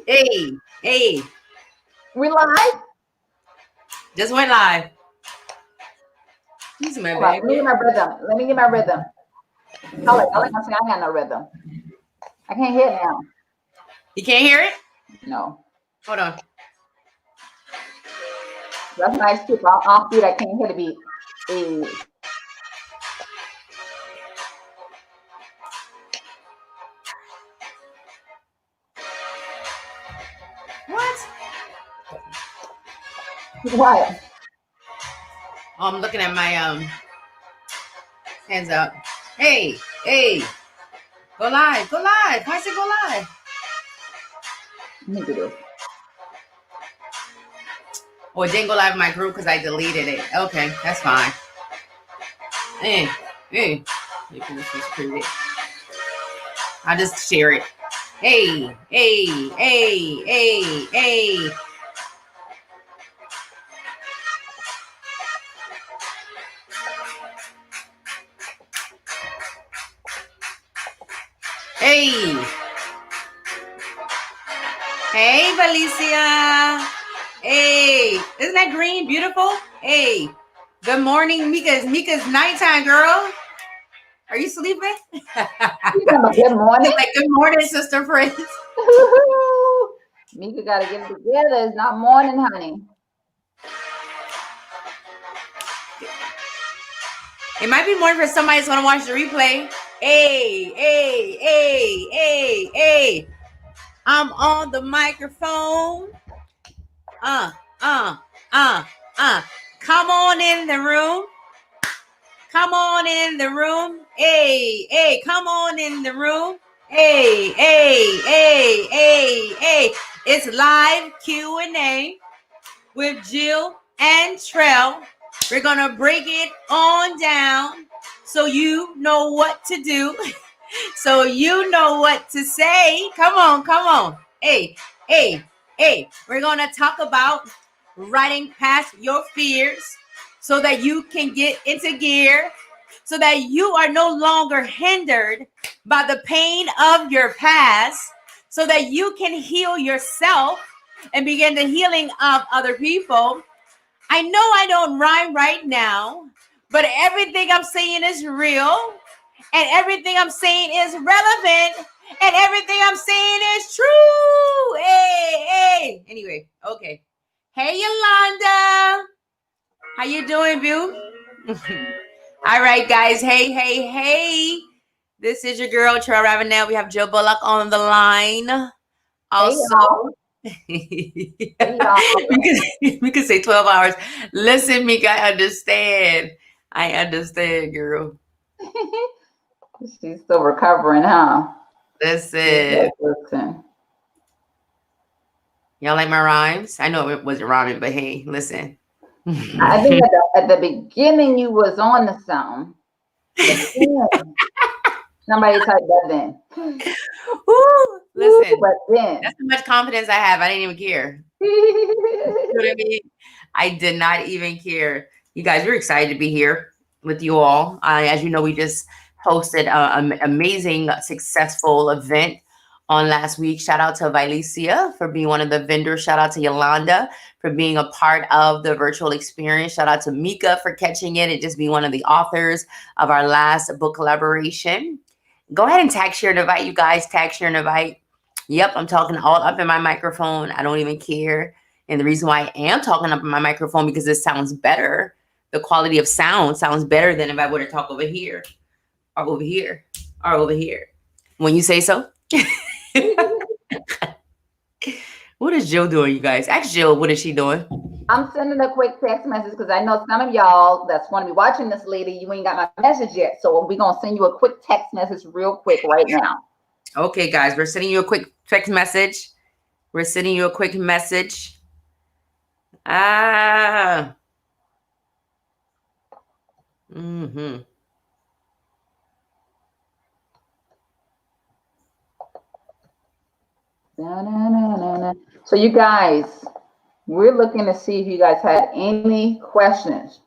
Hey, hey, We live? just went live. Use my Hold on. bag. Let me get my rhythm. Let me get my rhythm. I like my sing. I got no rhythm. I can't hear it now. You can't hear it? No. Hold on. That's nice too. Off beat. I can't hear the beat. Hey. What? What? Oh, I'm looking at my hands up. Hey, hey, go live, go live. I said go live. Let me do this. Oh, it didn't go live in my group because I deleted it. Okay, that's fine. Hey, hey. Maybe this was pretty. I'll just share it. Hey, hey, hey, hey, hey. Hey. Hey, Felicia. Hey. Isn't that green beautiful? Hey. Good morning, Mika. It's Mika's nighttime, girl. Are you sleeping? Good morning. Like, good morning, sister friends. Mika got to get it together. It's not morning, honey. It might be morning for somebody that's going to watch the replay. Hey, hey, hey, hey, hey. I'm on the microphone. Come on in the room. Come on in the room. Hey, hey, come on in the room. Hey, hey, hey, hey, hey. It's live Q&A with Jill and Trell. We're going to break it on down so you know what to do. So you know what to say. Come on, come on. Hey, hey, hey. We're going to talk about riding past your fears so that you can get into gear, so that you are no longer hindered by the pain of your past, so that you can heal yourself and begin the healing of other people. I know I don't rhyme right now, but everything I'm saying is real, and everything I'm saying is relevant, and everything I'm saying is true. Hey, hey. Anyway, okay. Hey, Yolanda. How you doing, View? All right, guys. Hey, hey, hey. This is your girl, Treals Ravenel. We have Joe Bulluck on the line. Also, Hey, we could say 12 hours. Listen, Mika, I understand. I understand, girl. She's still recovering, huh? Listen. Listen. Y'all like my rhymes? I know it wasn't rhyming, but hey, listen. I think at the beginning you was on the something. Somebody typed that then. Ooh, listen. But then. That's how much confidence I have. I didn't even care. You know what I mean? I did not even care. You guys, we're excited to be here with you all. As you know, we just hosted an amazing, successful event on last week. Shout out to Valicia for being one of the vendors. Shout out to Yolanda for being a part of the virtual experience. Shout out to Mika for catching it and just being one of the authors of our last book collaboration. Go ahead and tag, share, and invite, you guys. Tag, share, and invite. Yep, I'm talking all up in my microphone. I don't even care. And the reason why I am talking up in my microphone because it sounds better. The quality of sound sounds better than if I were to talk over here or over here or over here. When you say so. What is Jill doing, you guys? Ask Jill, what is she doing? I'm sending a quick text message because I know some of y'all that's going to be watching this lady, you ain't got my message yet. So we're going to send you a quick text message real quick right now. Okay, guys, we're sending you a quick text message. We're sending you a quick message. Mm-hmm. So you guys, we're looking to see if you guys had any questions.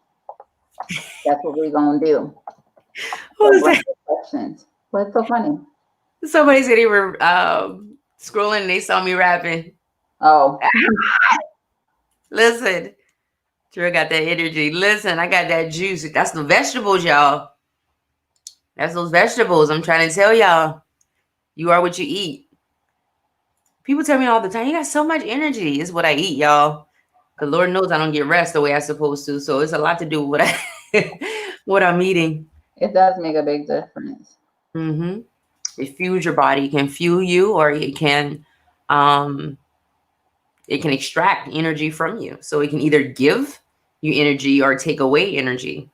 That's what we're going to do. Questions. What's so funny? Somebody said they were scrolling and they saw me rapping. Oh, Listen, Drew got that energy. Listen, I got that juice. That's the vegetables, y'all. That's those vegetables. I'm trying to tell y'all. You are what you eat. People tell me all the time, you got so much energy. It's what I eat, y'all. Because Lord knows I don't get rest the way I'm supposed to. So it's a lot to do with what what I'm eating. it does make a big difference. Mm-hmm. It fuels your body. It can fuel you, or um, it can extract energy from you. So it can either give you energy or take away energy.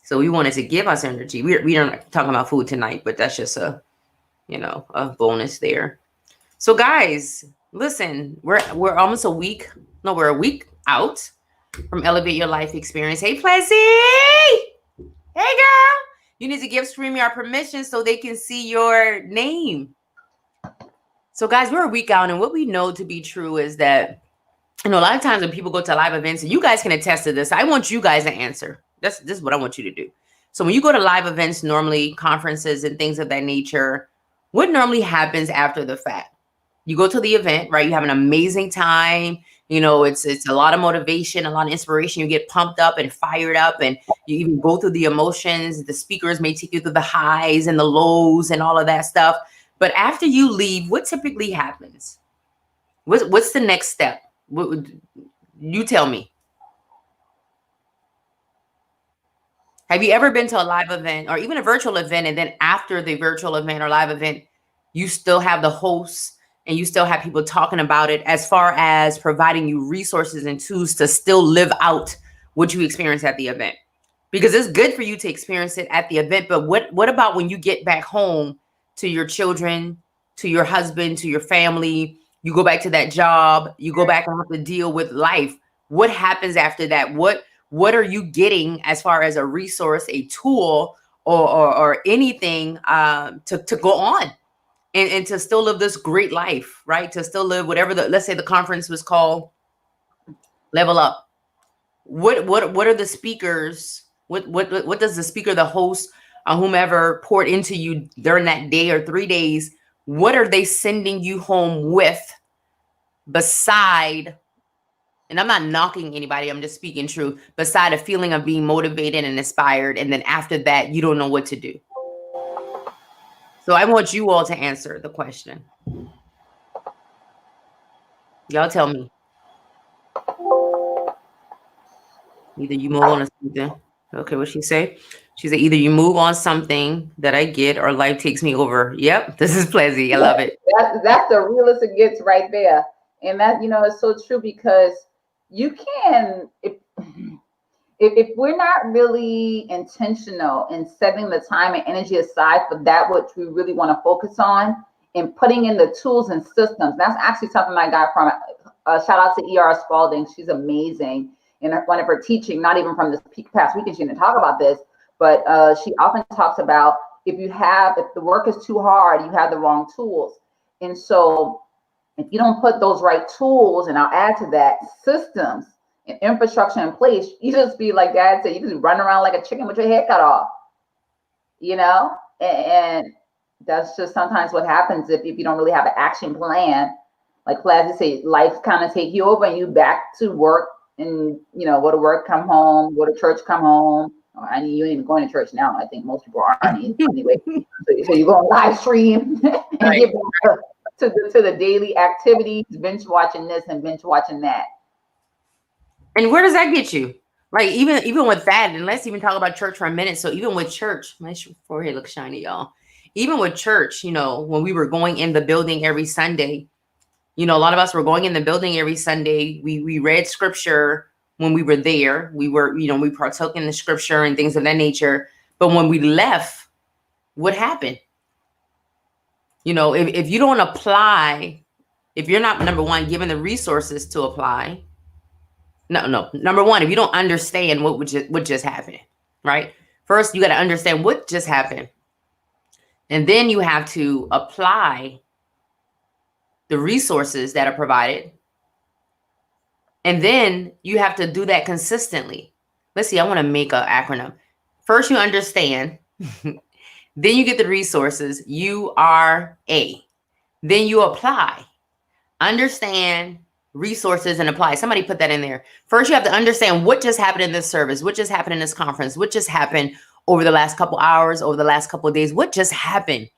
So we wanted to give us energy. We are not talking about food tonight, but that's just a bonus there. So guys, listen, we're almost a week. No, we're a week out from Elevate Your Life Experience. Hey, Plessy! Hey, girl! You need to give StreamYard permission so they can see your name. So guys, we're a week out, and what we know to be true is that, a lot of times when people go to live events, and you guys can attest to this, I want you guys to answer. This is what I want you to do. So when you go to live events, normally conferences and things of that nature, what normally happens after the fact? You go to the event, right? You have an amazing time. It's a lot of motivation, a lot of inspiration. You get pumped up and fired up, and you even go through the emotions. The speakers may take you through the highs and the lows and all of that stuff. But after you leave, what typically happens? What's the next step? You tell me. Have you ever been to a live event or even a virtual event, and then after the virtual event or live event, you still have the hosts and you still have people talking about it as far as providing you resources and tools to still live out what you experience at the event? Because it's good for you to experience it at the event, but what about when you get back home to your children, to your husband, to your family? You go back to that job, you go back and have to deal with life. What happens after that? What are you getting as far as a resource, a tool, or anything to go on and to still live this great life, right? To still live whatever let's say the conference was called Level Up. What are the speakers? What does the speaker, the host, whomever poured into you during that day or 3 days? What are they sending you home with beside? And I'm not knocking anybody, I'm just speaking true. Beside a feeling of being motivated and inspired, and then after that, you don't know what to do. So I want you all to answer the question. Y'all tell me. Either you move on to something. Okay, what she say? She said, either you move on something that I get, or life takes me over. Yep, this is Plessy. I love it. That's the realest it gets right there. And that, it's so true, because you can, if we're not really intentional in setting the time and energy aside for that which we really want to focus on, and putting in the tools and systems. That's actually something I got from shout out to E.R. Spalding. She's amazing in one of her teaching, not even from this past weekend. She didn't talk about this, but she often talks about if the work is too hard, you have the wrong tools. And so if you don't put those right tools, and I'll add to that, systems and infrastructure in place, you just be like Dad said, you just run around like a chicken with your head cut off, and that's just sometimes what happens if you don't really have an action plan. Like Plazzy said, life kind of take you over, and you back to work, and go to work, come home, go to church, come home. I mean, you ain't even going to church now. I think most people aren't anyway. So you go on live stream and get back to the daily activities, binge watching this and binge watching that. And where does that get you? Like even with that, and let's even talk about church for a minute. So even with church, my forehead looks shiny, y'all. Even with church, when we were going in the building every Sunday, a lot of us were going in the building every Sunday. We read scripture when we were there. We were, we partook in the scripture and things of that nature. But when we left, what happened? If you don't apply, if you're not, number one, given the resources to apply. No. Number one, if you don't understand what just happened, right? First, you got to understand what just happened. And then you have to apply the resources that are provided. And then you have to do that consistently. Let's see, I want to make an acronym. First, you understand. Then you get the resources, URA. Then you apply. Understand resources and apply. Somebody put that in there. First, you have to understand what just happened in this service, what just happened in this conference, what just happened over the last couple hours, over the last couple of days, what just happened?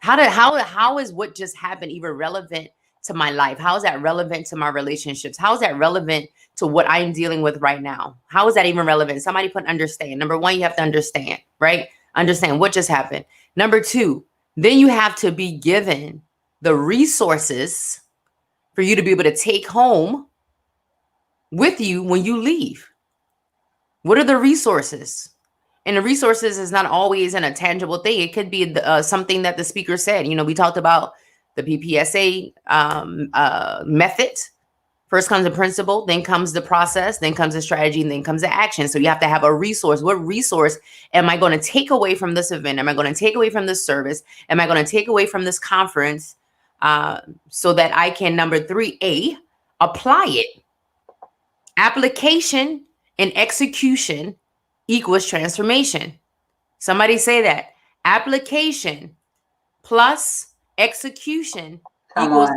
How is what just happened even relevant to my life? How is that relevant to my relationships? How is that relevant to what I'm dealing with right now? How is that even relevant? Somebody put understand. Number one, you have to understand, right? Understand what just happened. Number two, then you have to be given the resources for you to be able to take home with you when you leave. What are the resources? And the resources is not always in a tangible thing. It could be something that the speaker said. You know, we talked about the PPSA method. First comes the principle, then comes the process, then comes the strategy, and then comes the action. So you have to have a resource. What resource am I going to take away from this event? Am I going to take away from this service? Am I going to take away from this conference so that I can, number 3A, apply it? Application and execution equals transformation. Somebody say that. Application plus execution equals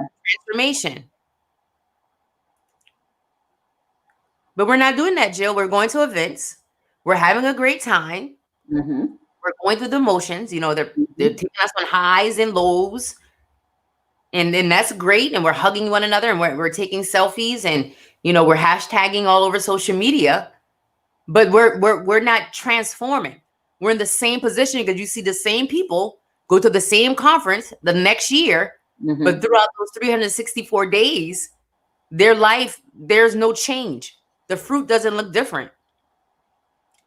transformation. But we're not doing that, Jill. We're going to events. We're having a great time. Mm-hmm. We're going through the motions. You know, they're taking us on highs and lows. And then that's great. And we're hugging one another and we're taking selfies and, you know, we're hashtagging all over social media. But we're not transforming. We're in the same position because you see the same people go to the same conference the next year. Mm-hmm. But throughout those 364 days, their life, there's no change. The fruit doesn't look different.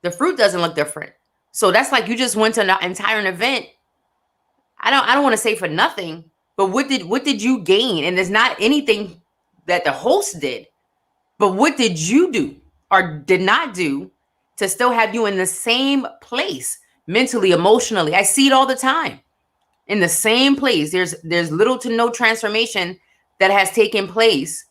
The fruit doesn't look different. So that's like you just went to an entire event. I don't want to say for nothing, but what did you gain? And there's not anything that the host did, but what did you do or did not do to still have you in the same place mentally, emotionally? I see it all the time. In the same place. There's little to no transformation that has taken place.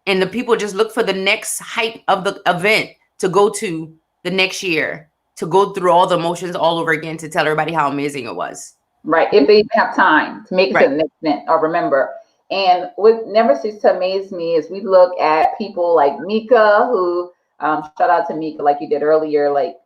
And the people just look for the next hype of the event to go to the next year, to go through all the emotions all over again, to tell everybody how amazing it was. Right. If they even have time to make it to the next event or remember. And what never ceases to amaze me is we look at people like Mika, who, shout out to Mika, like you did earlier, like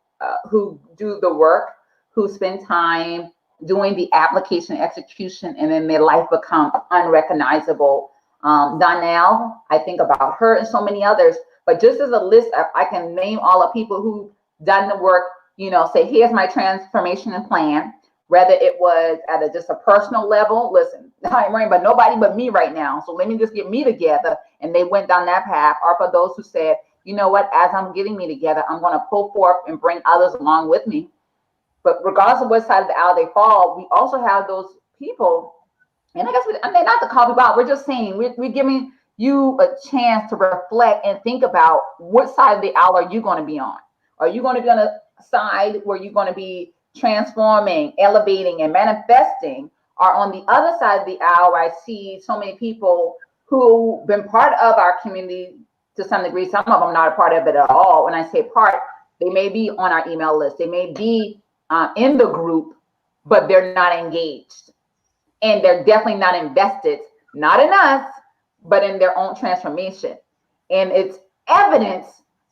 who do the work, who spend time doing the application execution, and then their life becomes unrecognizable. Donnell, I think about her and so many others, but just as a list, I can name all the people who done the work, you know, say, here's my transformation and plan, whether it was at just a personal level. Listen, I ain't worrying about nobody but me right now, so let me just get me together, and they went down that path. Or for those who said, you know what, as I'm getting me together, I'm going to pull forth and bring others along with me. But regardless of what side of the aisle they fall, we also have those people. And I guess I mean, not to call people out, we're just saying we're giving you a chance to reflect and think about what side of the aisle are you going to be on? Are you going to be on a side where you're going to be transforming, elevating, and manifesting? Or on the other side of the aisle, where I see so many people who've been part of our community to some degree, some of them not a part of it at all. When I say part, they may be on our email list, they may be in the group, but they're not engaged. And they're definitely not invested, not in us, but in their own transformation. And it's evidence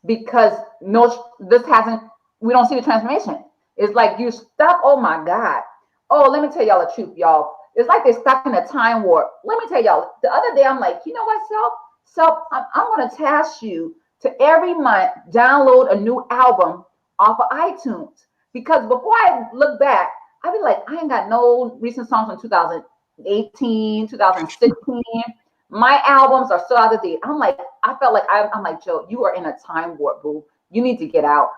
because we don't see the transformation. It's like you're stuck. Oh my God. Oh, let me tell y'all the truth, y'all. It's like they're stuck in a time warp. Let me tell y'all, the other day, I'm like, you know what, Self, I'm going to task you to every month download a new album off of iTunes. Because before I look back, I'd be like, I ain't got no recent songs from 2018, 2016. My albums are still out of date. I'm like, I felt like I'm like, Joe, you are in a time warp, boo. You need to get out.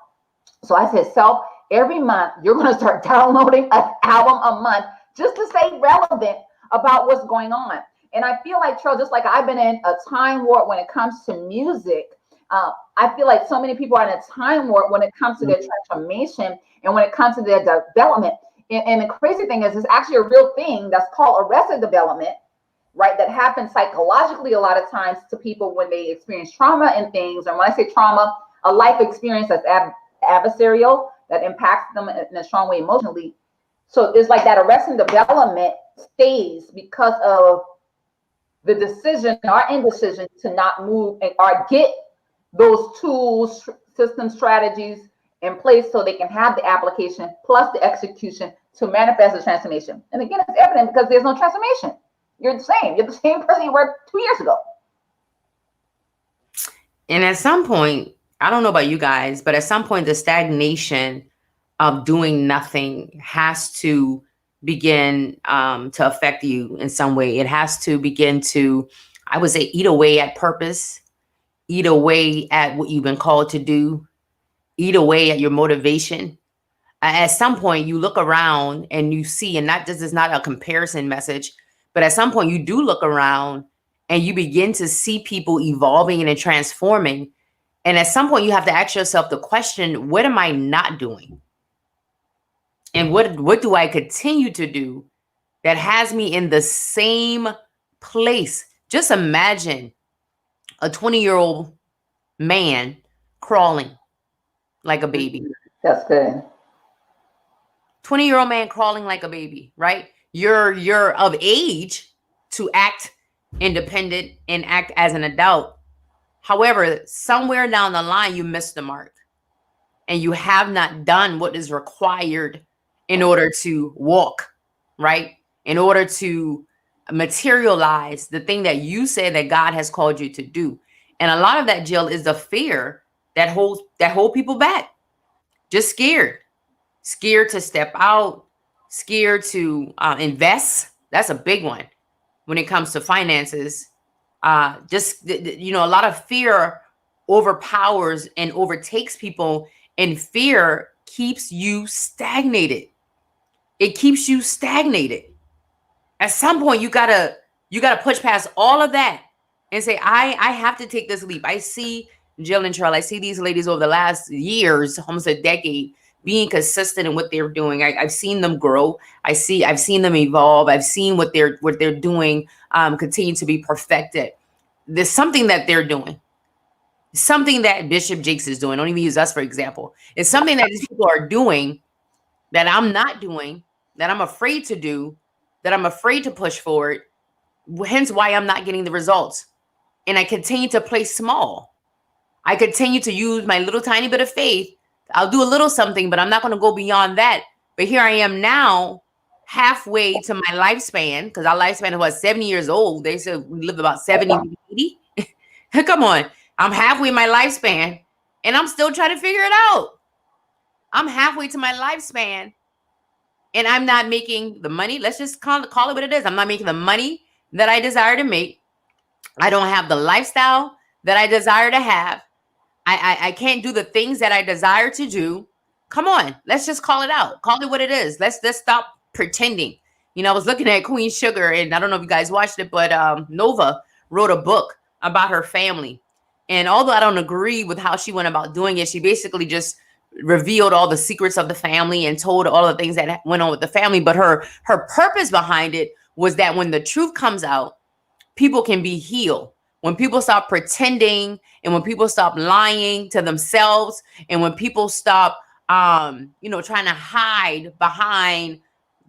So I said, Self, every month you're going to start downloading an album a month just to stay relevant about what's going on. And I feel like, Treal, just like I've been in a time warp when it comes to music, I feel like so many people are in a time warp when it comes to their transformation and when it comes to their development. And the crazy thing is, it's actually a real thing that's called arrested development, right? That happens psychologically a lot of times to people when they experience trauma and things. And when I say trauma, a life experience that's adversarial, that impacts them in a strong way emotionally. So it's like that arrested development stays because of the decision, our indecision to not move or get those tools, system strategies in place so they can have the application plus the execution to manifest the transformation. And again, it's evident because there's no transformation. You're the same. You're the same person you were 2 years ago. And at some point, I don't know about you guys, but at some point, the stagnation of doing nothing has to begin to affect you in some way. It has to begin to, I would say, eat away at purpose, eat away at what you've been called to do, eat away at your motivation. At some point, you look around and you see, and this is not a comparison message, but at some point, you do look around and you begin to see people evolving and transforming. And at some point, you have to ask yourself the question, what am I not doing? And what do I continue to do that has me in the same place? Just imagine a 20-year-old man crawling like a baby. That's good. 20-year-old man crawling like a baby, right? You're of age to act independent and act as an adult. However, somewhere down the line, you missed the mark and you have not done what is required in order to walk, right? In order to materialize the thing that you say that God has called you to do. And a lot of that, Jill, is the fear that hold people back. Just scared to step out, scared to invest. That's a big one when it comes to finances. A lot of fear overpowers and overtakes people, and fear keeps you stagnated. It keeps you stagnated. At some point, you gotta push past all of that and say, I have to take this leap. I see Jill and Treal. I see these ladies over the last years, almost a decade, being consistent in what they're doing. I've seen them grow. I've seen them evolve. I've seen what they're doing continue to be perfected. There's something that they're doing. Something that Bishop Jakes is doing. Don't even use us for example. It's something that these people are doing that I'm not doing, that I'm afraid to do, that I'm afraid to push forward. Hence why I'm not getting the results. And I continue to play small. I continue to use my little tiny bit of faith. I'll do a little something, but I'm not going to go beyond that. But here I am now, halfway to my lifespan, because our lifespan was 70 years old. They said we live about 70, 80. Come on. I'm halfway my lifespan, and I'm still trying to figure it out. I'm halfway to my lifespan, and I'm not making the money. Let's just call it what it is. I'm not making the money that I desire to make. I don't have the lifestyle that I desire to have. I can't do the things that I desire to do. Come on, let's just call it out. Call it what it is. Let's stop pretending. You know, I was looking at Queen Sugar, and I don't know if you guys watched it, but Nova wrote a book about her family. And although I don't agree with how she went about doing it, she basically just revealed all the secrets of the family and told all the things that went on with the family. But her purpose behind it was that when the truth comes out, people can be healed. When people stop pretending, and when people stop lying to themselves, and when people stop, trying to hide behind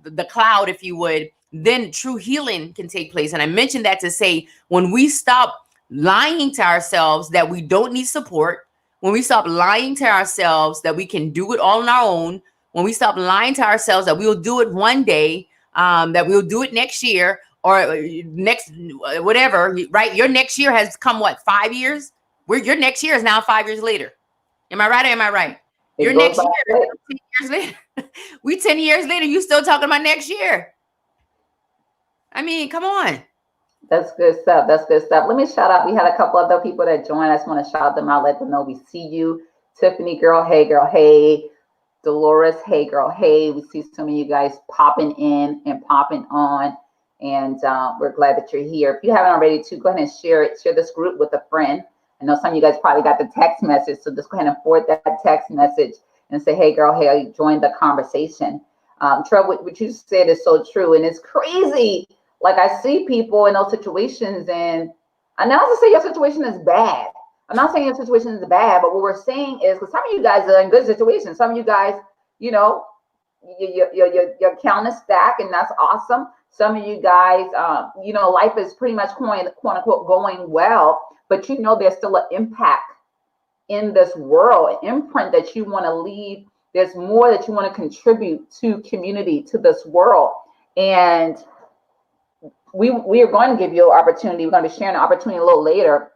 the cloud, if you would, then true healing can take place. And I mentioned that to say, when we stop lying to ourselves that we don't need support, when we stop lying to ourselves that we can do it all on our own, when we stop lying to ourselves that we'll do it one day, that we'll do it next year, or next, whatever, right? Your next year has come, 5 years? Your next year is now 5 years later. Am I right or am I right? Your next year is 10 years later. We 10 years later, you still talking about next year. I mean, come on. That's good stuff. That's good stuff. Let me shout out. We had a couple other people that joined. I just want to shout them out, let them know we see you. Tiffany, girl, hey. Dolores, hey, girl, hey. We see some of you guys popping in and popping on. And we're glad that you're here. If you haven't already, go ahead and share it. Share this group with a friend. I know some of you guys probably got the text message, so just go ahead and forward that text message and say, hey, girl, hey, I joined the conversation. Treal, what you said is so true, and it's crazy. Like, I see people in those situations, and I'm not to say your situation is bad. I'm not saying your situation is bad, but what we're saying is, because some of you guys are in good situations. Some of you guys, your account is stacked, and that's awesome. Some of you guys, you know, life is pretty much quote unquote going well, but you know there's still an impact in this world, an imprint that you want to leave. There's more that you want to contribute to community, to this world. And we are going to give you an opportunity. We're going to be sharing an opportunity a little later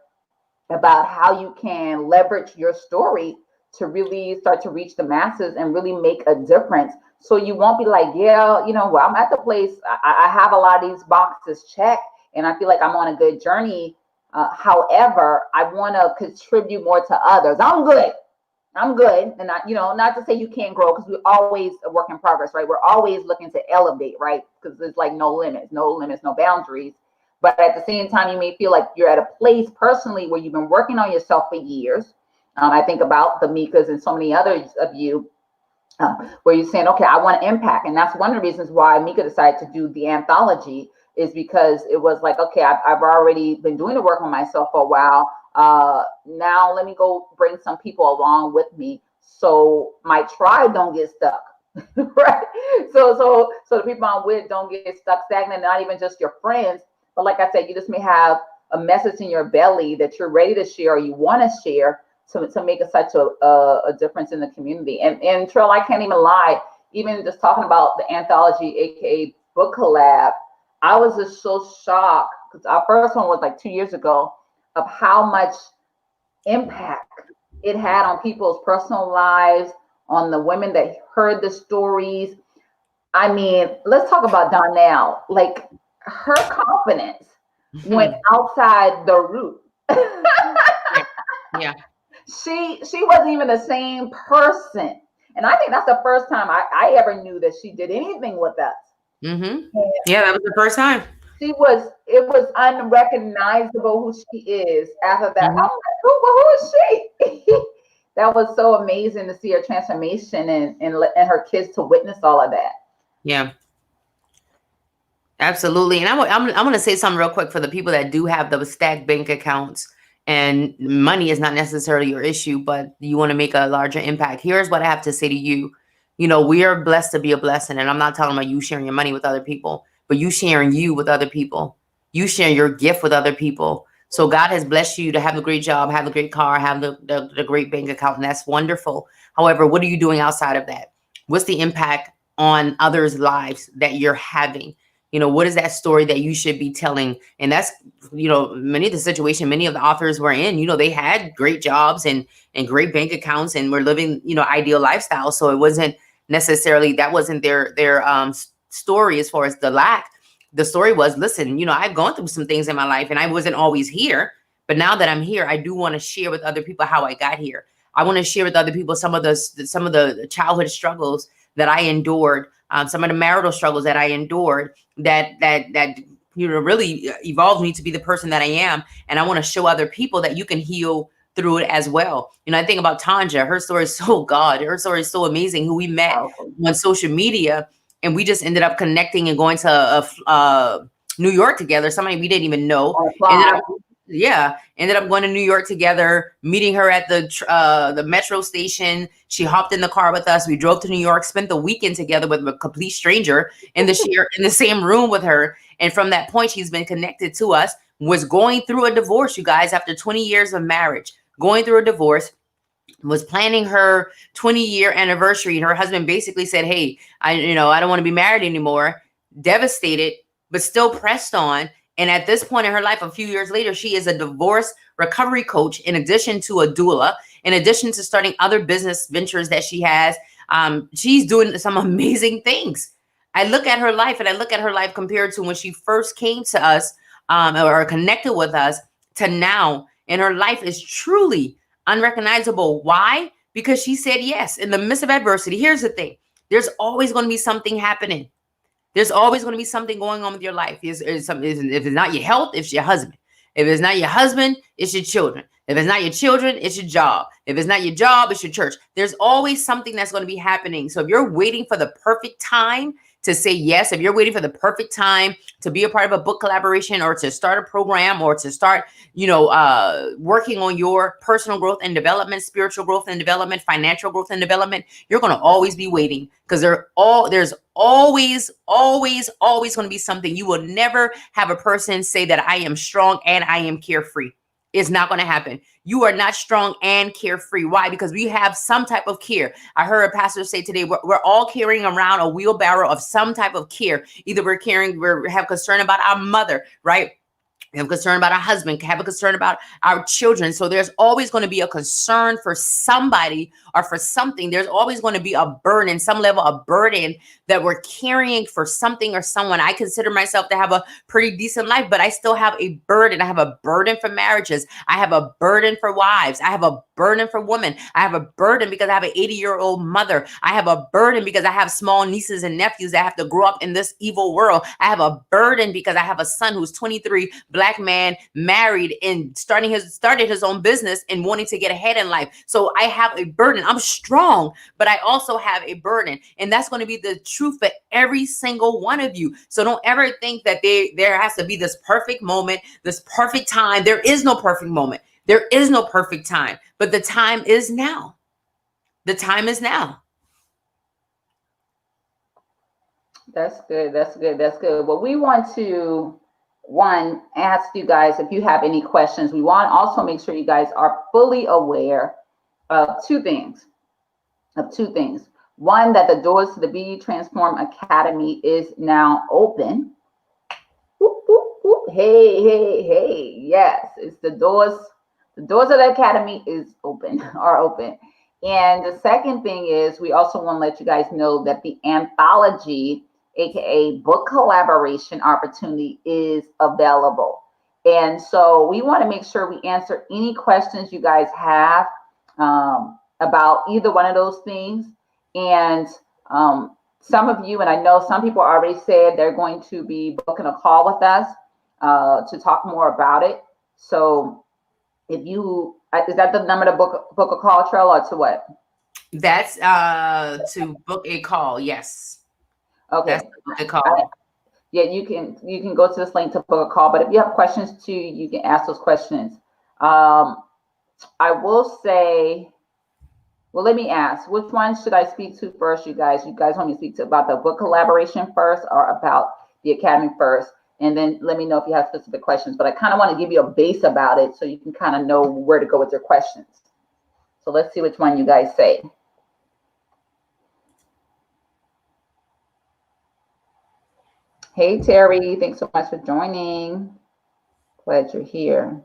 about how you can leverage your story to really start to reach the masses and really make a difference. So you won't be like, yeah, you know, well, I'm at the place, I have a lot of these boxes checked and I feel like I'm on a good journey. However, I want to contribute more to others. I'm good. And not, you know, not to say you can't grow, because we're always a work in progress, right? We're always looking to elevate, right? Because there's like no limits, no boundaries. But at the same time, you may feel like you're at a place personally where you've been working on yourself for years. I think about the Mikas and so many others of you where you're saying, okay, I want to impact. And that's one of the reasons why Mika decided to do the anthology, is because it was like, okay, I've already been doing the work on myself for a while. Now let me go bring some people along with me so my tribe don't get stuck. Right. So the people I'm with don't get stuck stagnant, not even just your friends. But like I said, you just may have a message in your belly that you're ready to share or you want to share to make such a difference in the community. And Treal, I can't even lie, even just talking about the anthology, aka book collab, I was just so shocked, because our first one was like 2 years ago, of how much impact it had on people's personal lives, on the women that heard the stories. I mean, let's talk about Donnell. Like, her confidence went outside the roof. Yeah. She wasn't even the same person. And I think that's the first time I ever knew that she did anything with us. Yeah, that was the first time. It was unrecognizable who she is after that. I'm like, who is she? That was so amazing to see her transformation and her kids to witness all of that. Yeah. Absolutely. And I'm going to say something real quick for the people that do have those stacked bank accounts and money is not necessarily your issue, but you want to make a larger impact. Here's what I have to say to you. You know, we are blessed to be a blessing. And I'm not talking about you sharing your money with other people, but you sharing you with other people. You sharing your gift with other people. So God has blessed you to have a great job, have a great car, have the great bank account. And that's wonderful. However, what are you doing outside of that? What's the impact on others' lives that you're having? You know, what is that story that you should be telling? And that's, you know, many of the authors were in, you know, they had great jobs and great bank accounts and were living, you know, ideal lifestyle. So it wasn't necessarily, that wasn't their story as far as the lack. The story was, listen, you know, I've gone through some things in my life and I wasn't always here. But now that I'm here, I do want to share with other people how I got here. I want to share with other people some of the childhood struggles that I endured, some of the marital struggles that I endured that you know really evolved me to be the person that I am. And I want to show other people that you can heal through it as well. You know, I think about Tanja. Her story is her story is so amazing. Who we met on social media, and we just ended up connecting and going to New York together. Somebody we didn't even know. Ended up going to New York together, meeting her at the metro station. She hopped in the car with us. We drove to New York, spent the weekend together with a complete stranger in the same room with her. And from that point, she's been connected to us, was going through a divorce, you guys, after 20 years of marriage, going through a divorce, was planning her 20-year anniversary. And her husband basically said, hey, I don't want to be married anymore. Devastated, but still pressed on. And at this point in her life, a few years later, she is a divorce recovery coach, in addition to a doula, in addition to starting other business ventures that she has. She's doing some amazing things. I look at her life compared to when she first came to us or connected with us to now. And her life is truly unrecognizable. Why? Because she said yes in the midst of adversity. Here's the thing. There's always going to be something happening. There's always going to be something going on with your life. If it's not your health, it's your husband. If it's not your husband, it's your children. If it's not your children, it's your job. If it's not your job, it's your church. There's always something that's going to be happening. So if you're waiting for the perfect time, to say yes, if you're waiting for the perfect time to be a part of a book collaboration or to start a program or to start, working on your personal growth and development, spiritual growth and development, financial growth and development, you're going to always be waiting, because there's always going to be something. You will never have a person say that I am strong and I am carefree. It's not going to happen. You are not strong and carefree. Why? Because we have some type of care. I heard a pastor say today, we're all carrying around a wheelbarrow of some type of care. Either we have concern about our mother, right? We have a concern about our husband, have a concern about our children. So there's always going to be a concern for somebody or for something. There's always going to be a burden, some level of burden that we're carrying for something or someone. I consider myself to have a pretty decent life, but I still have a burden. I have a burden for marriages. I have a burden for wives. I have a burden for women. I have a burden because I have an 80-year-old mother. I have a burden because I have small nieces and nephews that have to grow up in this evil world. I have a burden because I have a son who's 23, black man, married, and started his own business and wanting to get ahead in life. So I have a burden. I'm strong, but I also have a burden. And that's going to be the truth for every single one of you. So don't ever think that there has to be this perfect moment, this perfect time. There is no perfect moment. There is no perfect time, but the time is now. The time is now. That's good. That's good. That's good. Well, we want to, one, ask you guys if you have any questions. We want to also make sure you guys are fully aware of two things. One, that the doors to the Be Transform Academy is now open. Whoop, whoop, whoop. Hey. Yes, it's the doors. The doors of the Academy are open. And the second thing is, we also want to let you guys know that the anthology, aka book collaboration opportunity, is available. And so we want to make sure we answer any questions you guys have about either one of those things. And some of you, and I know some people already said they're going to be booking a call with us to talk more about it. So if you, is that the number to book a call, Treal, or to what? That's to book a call. Yes. Okay. That's the call. Yeah, you can go to this link to book a call. But if you have questions too, you can ask those questions. I will say, well, let me ask, which one should I speak to first, you guys? You guys want me to speak to about the book collaboration first or about the Academy first? And then let me know if you have specific questions. But I kind of want to give you a base about it so you can kind of know where to go with your questions. So let's see which one you guys say. Hey, Terry, thanks so much for joining. Glad you're here.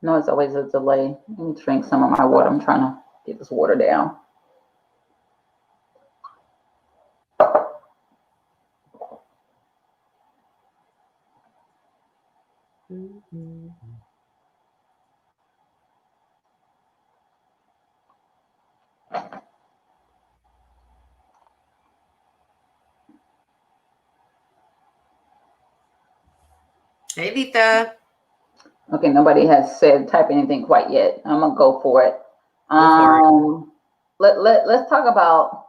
No, it's always a delay. Let me drink some of my water. I'm trying to get this water down. Hey, Lita. Okay, nobody has said type anything quite yet. I'm gonna go for it. Let's talk about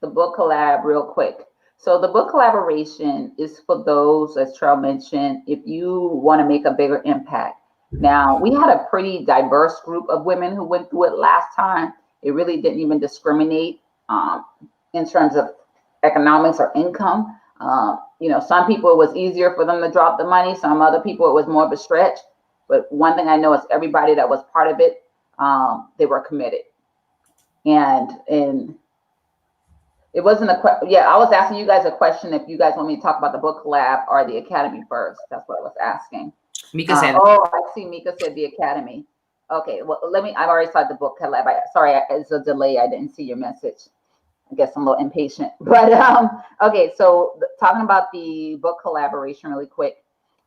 the book collab real quick. So the book collaboration is for those, as Treal mentioned, if you want to make a bigger impact. Now, we had a pretty diverse group of women who went through it last time. It really didn't even discriminate in terms of economics or income. Some people it was easier for them to drop the money. Some other people it was more of a stretch. But one thing I know is everybody that was part of it, they were committed. And it wasn't a question. Yeah, I was asking you guys a question if you guys want me to talk about the book collab or the Academy first. That's what I was asking. Mika said. Oh, I see. Mika said the Academy. Okay, well, I've already started the book collab. Sorry, it's a delay. I didn't see your message. I guess I'm a little impatient. But okay, so talking about the book collaboration really quick.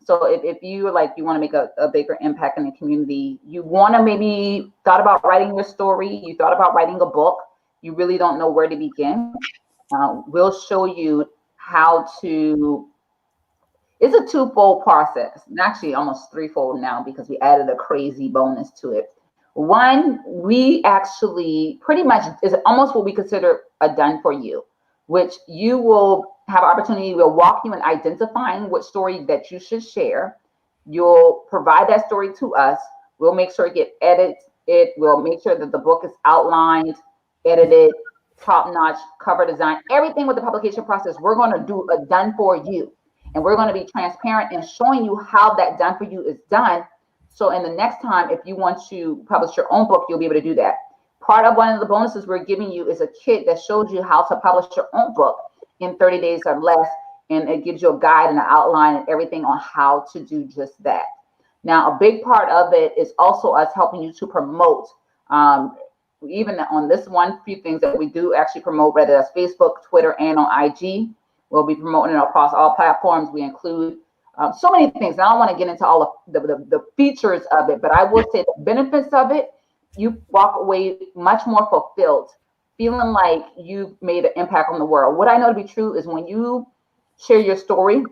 So if you want to make a bigger impact in the community, you want to maybe thought about writing your story, you thought about writing a book, you really don't know where to begin, we'll show you how to. It's a twofold process, and actually almost threefold now because we added a crazy bonus to it. One, we actually pretty much is almost what we consider a done for you, which you will have opportunity. We'll walk you in identifying what story that you should share. You'll provide that story to us. We'll make sure it get edited. We'll make sure that the book is outlined, edited, top-notch cover design, everything with the publication process. We're going to do a done for you. And we're going to be transparent in showing you how that done for you is done. So in the next time, if you want to publish your own book, you'll be able to do that. Part of one of the bonuses we're giving you is a kit that shows you how to publish your own book in 30 days or less. And it gives you a guide and an outline and everything on how to do just that. Now, a big part of it is also us helping you to promote. Even on this one, few things that we do actually promote, whether that's Facebook, Twitter, and on IG. We'll be promoting it across all platforms. We include so many things. And I don't want to get into all of the features of it, but I will say the benefits of it, you walk away much more fulfilled, feeling like you've made an impact on the world. What I know to be true is when you share your story,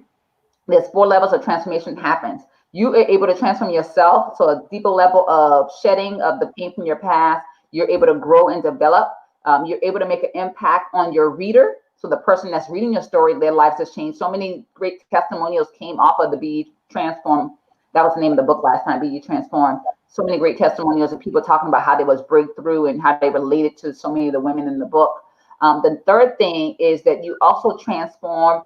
there's 4 levels of transformation happens. You are able to transform yourself to a deeper level of shedding of the pain from your past. You're able to grow and develop. You're able to make an impact on your reader. So the person that's reading your story, their lives has changed. So many great testimonials came off of the Be Transformed. That was the name of the book last time, Be Transformed. So many great testimonials of people talking about how they was breakthrough and how they related to so many of the women in the book. The third thing is that you also transform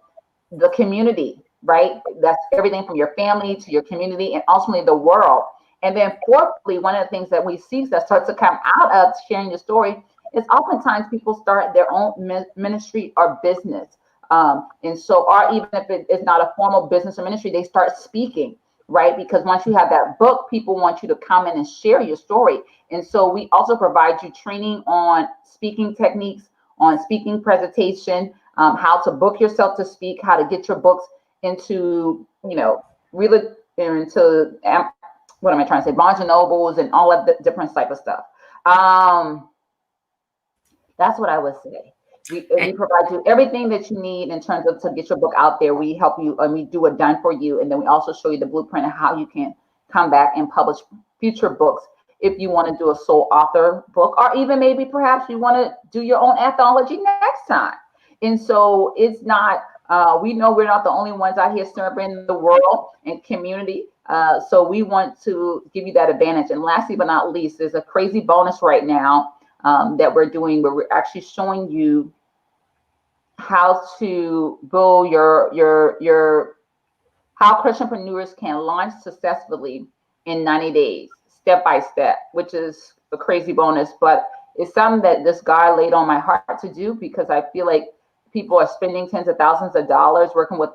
the community, right? That's everything from your family to your community and ultimately the world. And then fourthly, one of the things that we see that starts to come out of sharing your story is oftentimes people start their own ministry or business. And so, or even if it is not a formal business or ministry, they start speaking, right? Because once you have that book, people want you to come in and share your story. And so we also provide you training on speaking techniques, on speaking presentation, how to book yourself to speak, how to get your books into, really into, what am I trying to say, Barnes and Nobles and all of the different type of stuff. That's what I would say. We provide you everything that you need in terms of to get your book out there. We help you and we do it done for you. And then we also show you the blueprint of how you can come back and publish future books if you want to do a sole author book, or even maybe perhaps you want to do your own anthology next time. And so it's not, we know we're not the only ones out here serving the world and community. So we want to give you that advantage. And lastly but not least, there's a crazy bonus right now that we're doing where we're actually showing you how to build how Christianpreneurs can launch successfully in 90 days, step by step, which is a crazy bonus, but it's something that this guy laid on my heart to do because I feel like people are spending tens of thousands of dollars working with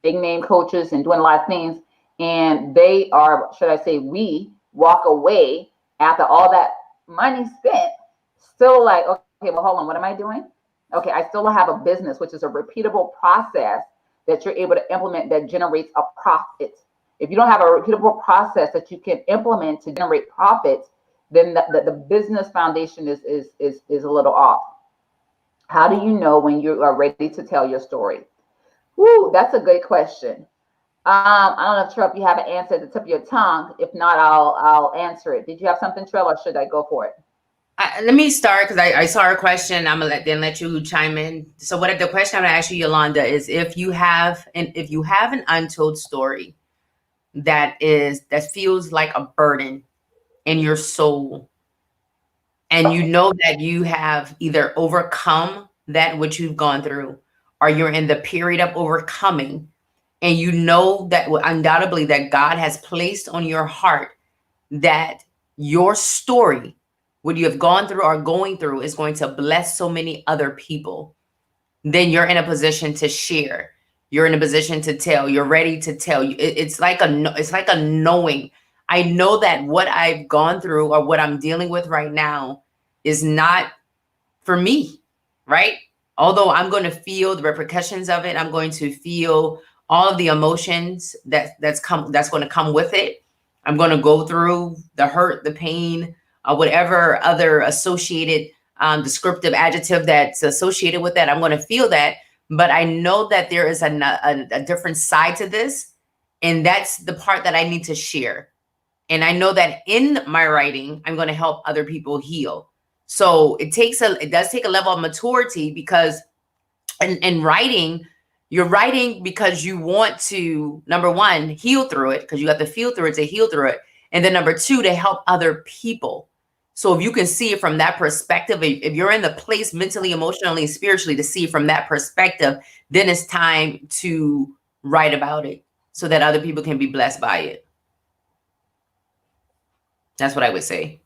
big name coaches and doing a lot of things. And they are, should I say, we walk away after all that money spent, still like, okay, well, hold on, what am I doing? Okay, I still have a business, which is a repeatable process that you're able to implement that generates a profit. If you don't have a repeatable process that you can implement to generate profits, then the business foundation is a little off. How do you know when you are ready to tell your story? Woo, that's a good question. I don't know, Treal, if you have an answer at the tip of your tongue. If not, I'll answer it. Did you have something, Treal, or should I go for it? Let me start because I saw her question. I'm gonna let you chime in. So, what the question I'm gonna ask you, Yolanda, is if you have an untold story that feels like a burden in your soul, and you know that you have either overcome that which you've gone through, or you're in the period of overcoming, and you know that undoubtedly that God has placed on your heart that your story, what you have gone through or going through, is going to bless so many other people, then you're in a position to share. You're in a position to tell. You're ready to tell. It's like a knowing. I know that what I've gone through or what I'm dealing with right now is not for me, right? Although I'm going to feel the repercussions of it, I'm going to feel all of the emotions that's going to come with it. I'm going to go through the hurt, the pain, whatever other associated descriptive adjective that's associated with that. I'm going to feel that. But I know that there is a different side to this. And that's the part that I need to share. And I know that in my writing, I'm going to help other people heal. So it does take a level of maturity, because in writing, you're writing because you want to, number one, heal through it, because you got to feel through it to heal through it. And then number two, to help other people. So if you can see it from that perspective, if you're in the place mentally, emotionally, and spiritually to see it from that perspective, then it's time to write about it so that other people can be blessed by it. That's what I would say.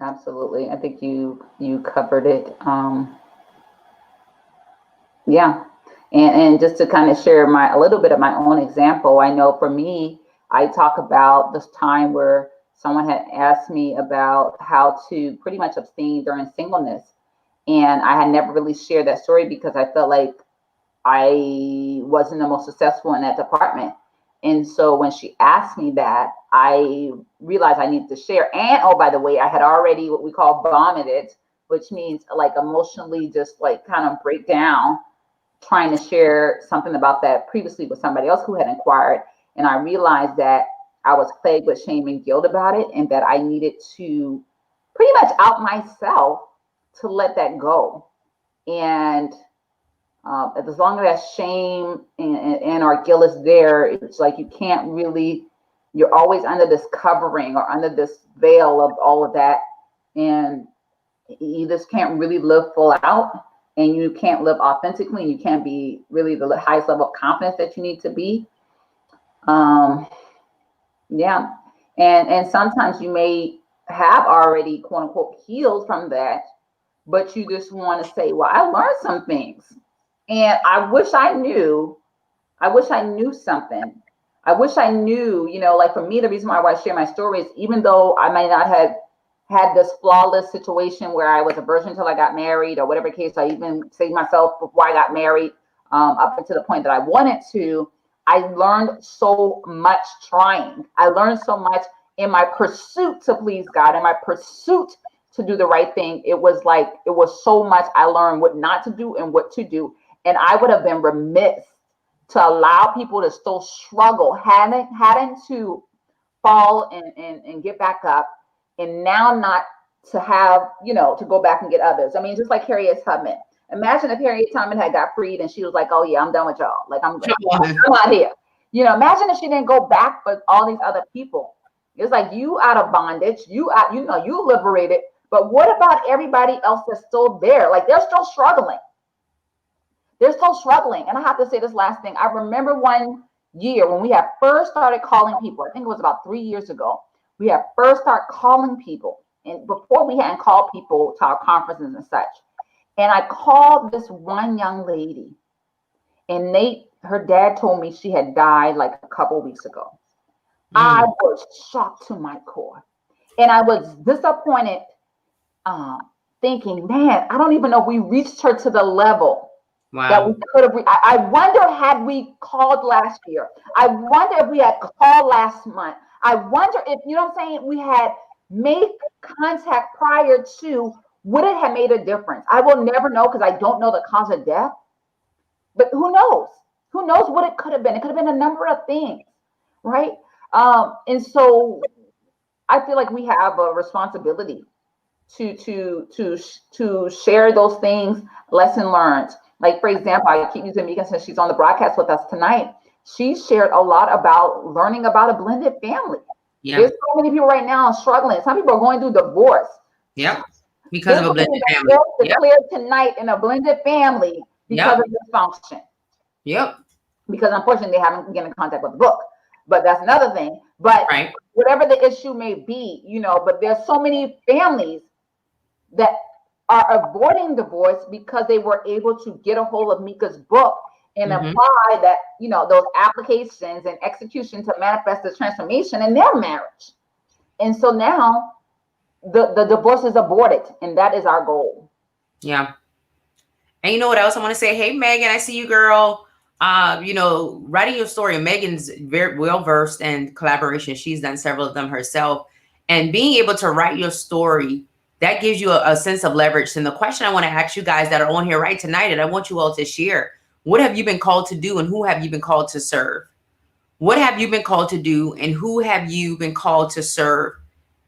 Absolutely. I think you covered it. Yeah. And just to kind of share a little bit of my own example, I know for me, I talk about this time where someone had asked me about how to pretty much abstain during singleness. And I had never really shared that story because I felt like I wasn't the most successful in that department. And so when she asked me that, I realized I needed to share. And oh, by the way, I had already what we call vomited, which means like emotionally just like kind of break down, trying to share something about that previously with somebody else who had inquired. And I realized that I was plagued with shame and guilt about it, and that I needed to pretty much out myself to let that go. And as long as that shame and our guilt is there, it's like you can't really, you're always under this covering or under this veil of all of that. And you just can't really live full out, and you can't live authentically, and you can't be really the highest level of confidence that you need to be. Yeah. And sometimes you may have already, quote unquote, healed from that, but you just want to say, well, I learned some things. And I wish I knew something. I wish I knew, like for me, the reason why I share my story is even though I might not have had this flawless situation where I was a virgin until I got married or whatever case, I even saved myself before I got married, up to the point that I wanted to. I learned so much trying. I learned so much in my pursuit to please God, in my pursuit to do the right thing. It was so much I learned what not to do and what to do. And I would have been remiss to allow people to still struggle, having to fall and get back up, and now not to have, to go back and get others. I mean, just like Harriet Tubman. Imagine if Harriet Tubman had got freed and she was like, oh yeah, I'm done with y'all. Like I'm out here. Imagine if she didn't go back for all these other people. It's like you out of bondage, you liberated. But what about everybody else that's still there? Like they're still struggling. They're still struggling. And I have to say this last thing. I remember one year when we had first started calling people, I think it was about 3 years ago, we had first started calling people. And before we hadn't called people to our conferences and such. And I called this one young lady, and her dad told me she had died like a couple of weeks ago. I was shocked to my core. And I was disappointed, thinking, man, I don't even know if we reached her to the level that we could have. I wonder, had we called last year? I wonder if we had called last month. I wonder if, what I'm saying, we had made contact prior to, would it have made a difference? I will never know because I don't know the cause of death. But who knows? Who knows what it could have been? It could have been a number of things, right? And so I feel like we have a responsibility to share those things, lesson learned. Like, for example, I keep using Megan since she's on the broadcast with us tonight. She shared a lot about learning about a blended family. Yeah. There's so many people right now struggling. Some people are going through divorce. Yep. Because of a blended family. Declared tonight in a blended family because of dysfunction. Yep. Because unfortunately they haven't get in contact with the book. But that's another thing. But whatever the issue may be, but there's so many families that are avoiding divorce because they were able to get a hold of Mika's book and apply that, those applications and execution to manifest the transformation in their marriage. And so now the divorce is aborted, and that is our goal. Yeah. And you know what else I want to say? Hey, Megan, I see you, girl. Writing your story. Megan's very well versed in collaboration. She's done several of them herself. And being able to write your story That gives you a sense of leverage. And the question I want to ask you guys that are on here right tonight, and I want you all to share, what have you been called to do and who have you been called to serve? What have you been called to do and who have you been called to serve?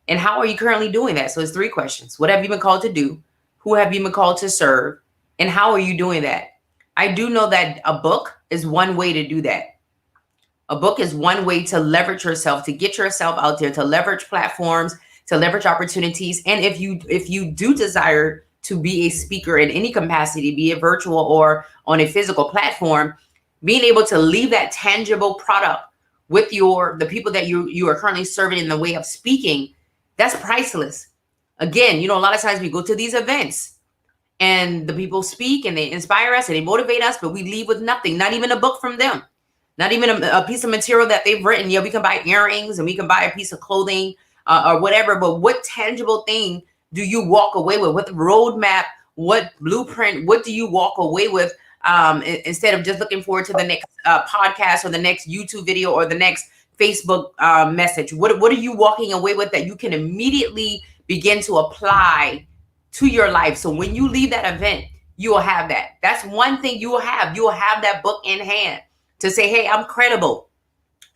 And how are you currently doing that? So it's 3 questions. What have you been called to do? Who have you been called to serve? And how are you doing that? I do know that a book is one way to do that. A book is one way to leverage yourself, to get yourself out there, to leverage platforms, to leverage opportunities. And if you do desire to be a speaker in any capacity, be it virtual or on a physical platform, being able to leave that tangible product with the people that you are currently serving in the way of speaking, that's priceless. Again, a lot of times we go to these events and the people speak and they inspire us and they motivate us, but we leave with nothing, not even a book from them. Not even a piece of material that they've written. Yeah, we can buy earrings and we can buy a piece of clothing or whatever, but what tangible thing do you walk away with? What roadmap, what blueprint, what do you walk away with instead of just looking forward to the next podcast or the next YouTube video or the next Facebook message? What are you walking away with that you can immediately begin to apply to your life? So when you leave that event, you will have that. That's one thing you will have. You will have that book in hand to say, hey, I'm credible.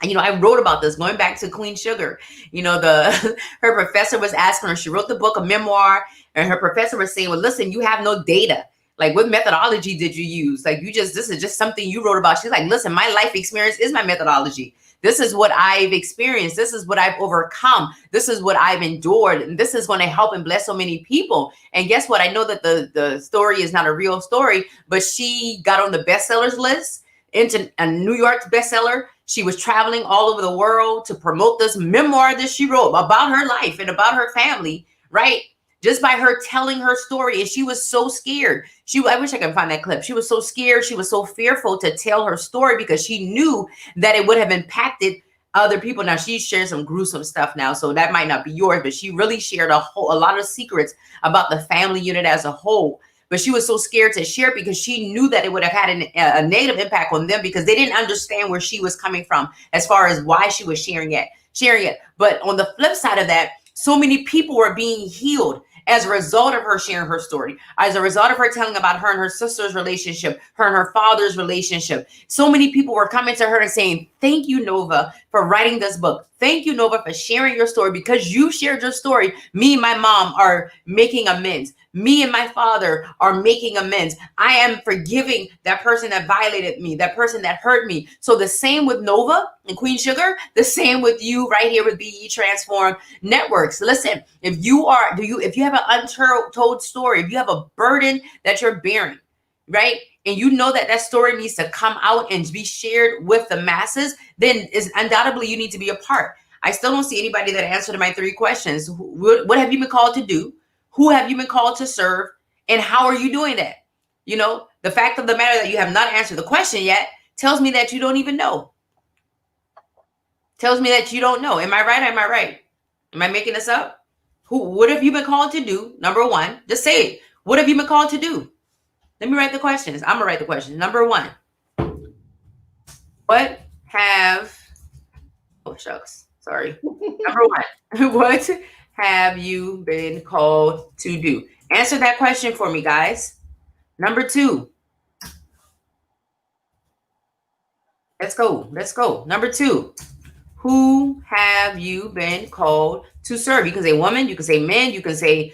And, I wrote about this going back to Queen Sugar. Her professor was asking her, she wrote the book, a memoir, and her professor was saying, well, listen, you have no data. Like, what methodology did you use? Like, this is just something you wrote about. She's like, listen, my life experience is my methodology. This is what I've experienced. This is what I've overcome. This is what I've endured. And this is going to help and bless so many people. And guess what? I know that the story is not a real story, but she got on the bestsellers list, into a New York bestseller. She was traveling all over the world to promote this memoir that she wrote about her life and about her family, right? Just by her telling her story. And she was so scared. I wish I could find that clip. She was so scared. She was so fearful to tell her story because she knew that it would have impacted other people. Now she's sharing some gruesome stuff now, so that might not be yours, but she really shared a lot of secrets about the family unit as a whole. But she was so scared to share because she knew that it would have had a negative impact on them because they didn't understand where she was coming from as far as why she was sharing it. But on the flip side of that, so many people were being healed as a result of her sharing her story, as a result of her telling about her and her sister's relationship, her and her father's relationship. So many people were coming to her and saying, thank you, Nova, for writing this book. Thank you, Nova, for sharing your story. Because you shared your story, me and my mom are making amends. Me and my father are making amends. I am forgiving that person that violated me, that person that hurt me. So the same with Nova and Queen Sugar, the same with you right here with BE Transform Networks. Listen, if you have an untold story, if you have a burden that you're bearing, right? And you know that story needs to come out and be shared with the masses, then undoubtedly you need to be a part. I still don't see anybody that answered my 3 questions. What have you been called to do? Who have you been called to serve? And how are you doing that? The fact of the matter that you have not answered the question yet tells me that you don't even know. Tells me that you don't know. Am I right? Am I right? Am I making this up? What have you been called to do? Number 1, just say it. What have you been called to do? Let me write the questions. I'm gonna write the questions. Number 1, what have, oh shucks, sorry. Number 1, what have you been called to do? Answer that question for me, guys. Number 2. Let's go. Number 2. Who have you been called to serve? You can say woman, you can say men, you can say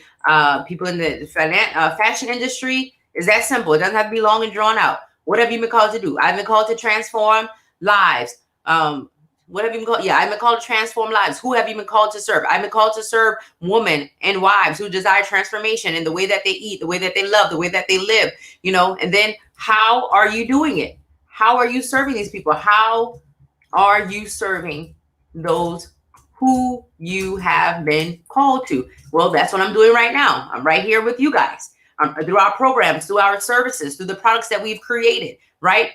people in the fashion industry. It's that simple. It doesn't have to be long and drawn out. What have you been called to do? I've been called to transform lives. What have you been called? Yeah, I've been called to transform lives. Who have you been called to serve? I've been called to serve women and wives who desire transformation in the way that they eat, the way that they love, the way that they live, and then how are you doing it? How are you serving these people? How are you serving those who you have been called to? Well, that's what I'm doing right now. I'm right here with you guys through our programs, through our services, through the products that we've created, right?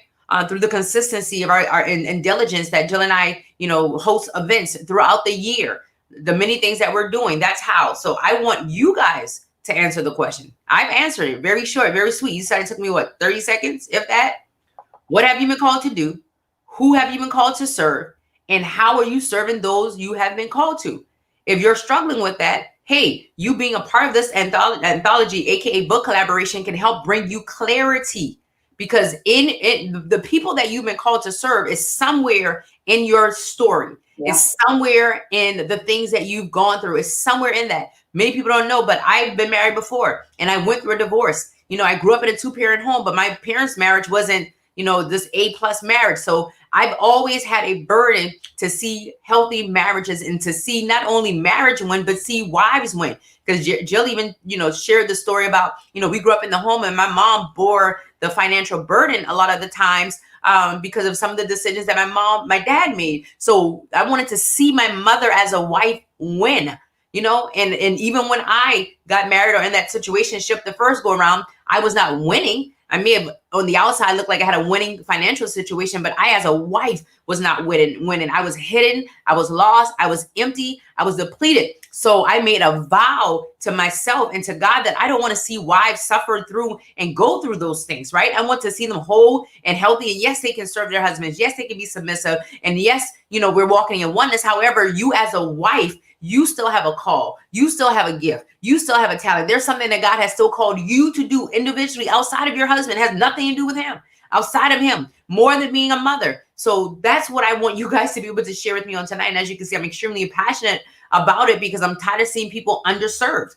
Through the consistency of our and diligence that Jill and I, host events throughout the year, the many things that we're doing. That's how. So I want you guys to answer the question. I've answered it very short, very sweet. You said it took me 30 seconds, if that. What have you been called to do? Who have you been called to serve? And how are you serving those you have been called to? If you're struggling with that, hey, you being a part of this anthology, aka book collaboration, can help bring you clarity, because in the people that you've been called to serve is somewhere in your story. Yeah. It's somewhere in the things that you've gone through. It's somewhere in that. Many people don't know, but I've been married before and I went through a divorce. You know, I grew up in a 2-parent home, but my parents' marriage wasn't, you know, this A+ marriage. So I've always had a burden to see healthy marriages and to see not only marriage win, but see wives win. Because Jill even, you know, shared the story about, you know, we grew up in the home and my mom bore the financial burden a lot of the times because of some of the decisions that my dad made. So I wanted to see my mother as a wife win, you know, and even when I got married or in that situationship the first go around, I was not winning. I may have on the outside looked like I had a winning financial situation, but I as a wife was not winning. I was hidden, I was lost, I was empty, I was depleted. So I made a vow to myself and to God that I don't want to see wives suffer through and go through those things, right? I want to see them whole and healthy. And yes, they can serve their husbands. Yes, they can be submissive. And yes, you know, we're walking in oneness. However, you as a wife, you still have a call. You still have a gift. You still have a talent. There's something that God has still called you to do individually outside of your husband. It has nothing to do with him, outside of him, more than being a mother. So that's what I want you guys to be able to share with me on tonight. And as you can see, I'm extremely passionate about it because I'm tired of seeing people underserved.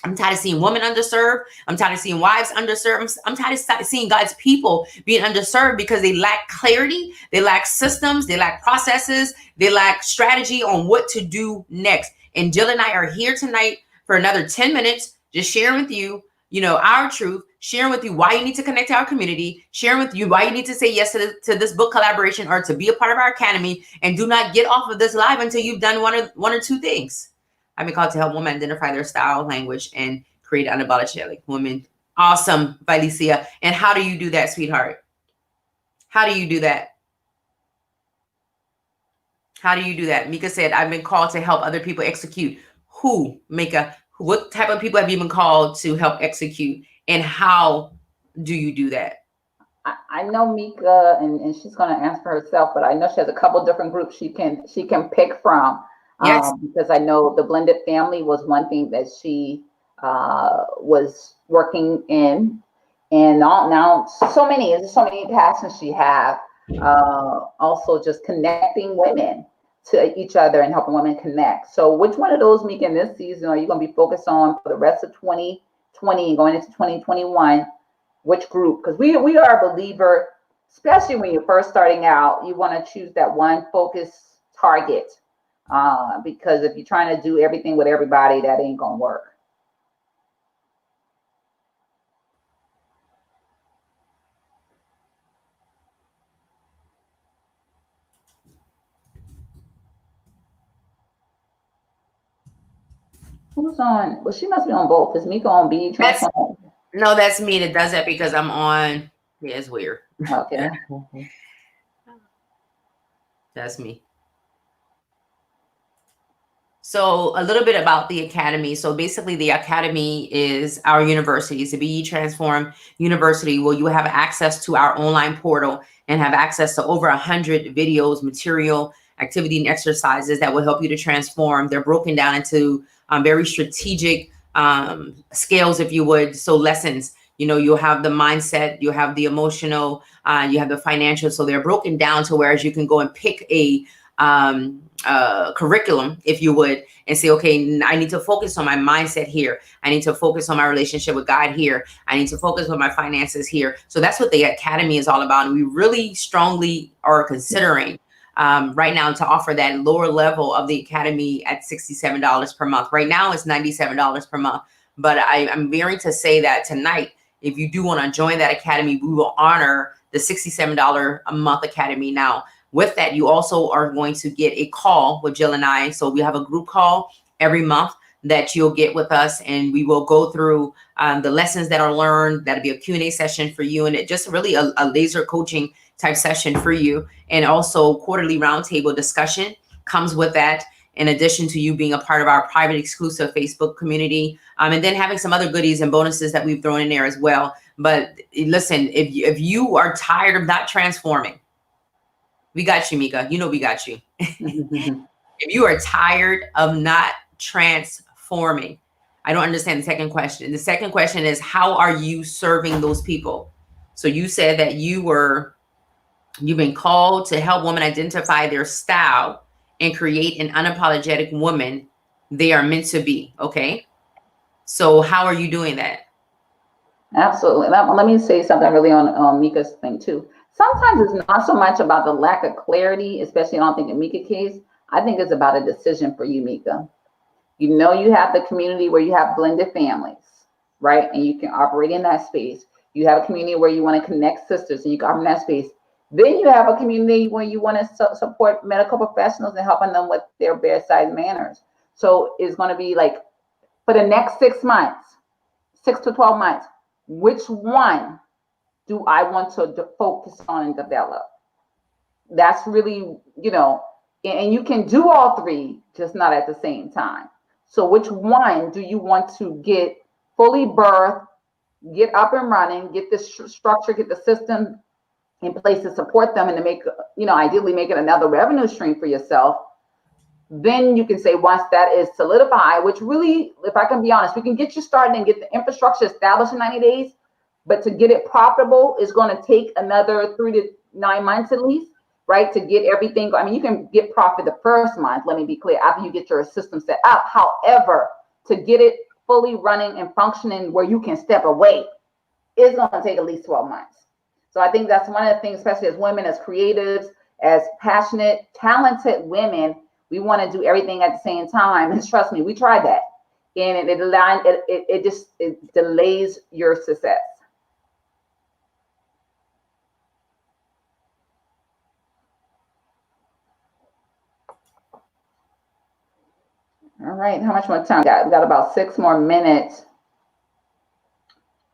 I'm tired of seeing women underserved. I'm tired of seeing wives underserved. I'm tired of seeing God's people being underserved because they lack clarity. They lack systems. They lack processes. They lack strategy on what to do next. And Jill and I are here tonight for another 10 minutes, just sharing with you, you know, our truth, sharing with you why you need to connect to our community, sharing with you why you need to say yes to this book collaboration or to be a part of our academy. And do not get off of this live until you've done one or two things. I've been called to help women identify their style, language, and create unapologetic women. Awesome, Valicia. And how do you do that, sweetheart? How do you do that? How do you do that? Mika said, I've been called to help other people execute. Who, Mika? What type of people have you been called to help execute? And how do you do that? I know Mika, and she's going to answer herself, but I know she has a couple different groups she can pick from. Yes. Because I know the blended family was one thing that she was working in, and now so many passions she have. Also, just connecting women to each other and helping women connect. So, which one of those, Mika, in this season are you going to be focused on for the rest of 2020 and going into 2021? Which group? Because we are a believer, especially when you're first starting out, you want to choose that one focus target. Because if you're trying to do everything with everybody, that ain't gonna work. Who's on? Well, she must be on both. Is Mika on B? No, that's me that does that because I'm on. Yeah, it's weird. Okay. That's me. So a little bit about the Academy. So basically the Academy is our university. It's a BE Transform University where you have access to our online portal and have access to over 100 videos, material, activity, and exercises that will help you to transform. They're broken down into very strategic scales, if you would. So lessons, you know, you'll have the mindset, you have the emotional, you have the financial. So they're broken down to whereas you can go and pick a curriculum, if you would, and say, okay, I need to focus on my mindset here. I need to focus on my relationship with God here. I need to focus on my finances here. So that's what the Academy is all about. And we really strongly are considering right now to offer that lower level of the Academy at $67 per month. Right now it's $97 per month. But I'm bearing to say that tonight, if you do want to join that Academy, we will honor the $67 a month Academy. Now, with that, you also are going to get a call with Jill and I. So we have a group call every month that you'll get with us, and we will go through the lessons that are learned. That'll be a Q&A session for you, and it just really a laser coaching type session for you. And also quarterly roundtable discussion comes with that, in addition to you being a part of our private exclusive Facebook community, and then having some other goodies and bonuses that we've thrown in there as well. But listen, if you are tired of not transforming, we got you, Mika. You know we got you. If you are tired of not transforming, transforming. I don't understand the second question. The second question is, how are you serving those people? So you said that you've been called to help women identify their style and create an unapologetic woman they are meant to be. Okay. So how are you doing that? Absolutely. Let me say something really on Mika's thing too. Sometimes it's not so much about the lack of clarity, especially I don't think in Mika's case. I think it's about a decision for you, Mika. You know, you have the community where you have blended families, right? And you can operate in that space. You have a community where you want to connect sisters and you can operate in that space. Then you have a community where you want to support medical professionals and helping them with their bedside manners. So it's going to be like, for the next 6 months, 6 to 12 months, which one do I want to focus on and develop? That's really, you know, and you can do all three, just not at the same time. So which one do you want to get fully birthed, get up and running, get the structure, get the system in place to support them and to make, you know, ideally make it another revenue stream for yourself? Then you can say, once that is solidified, which really, if I can be honest, we can get you started and get the infrastructure established in 90 days, but to get it profitable is going to take another 3 to 9 months at least, right? To get everything. I mean, you can get profit the first month, let me be clear, after you get your system set up. However, to get it fully running and functioning where you can step away, it's going to take at least 12 months. So I think that's one of the things, especially as women, as creatives, as passionate, talented women, we want to do everything at the same time. And trust me, we tried that. And it delays your success. All right, how much more time we got? We got about 6 more minutes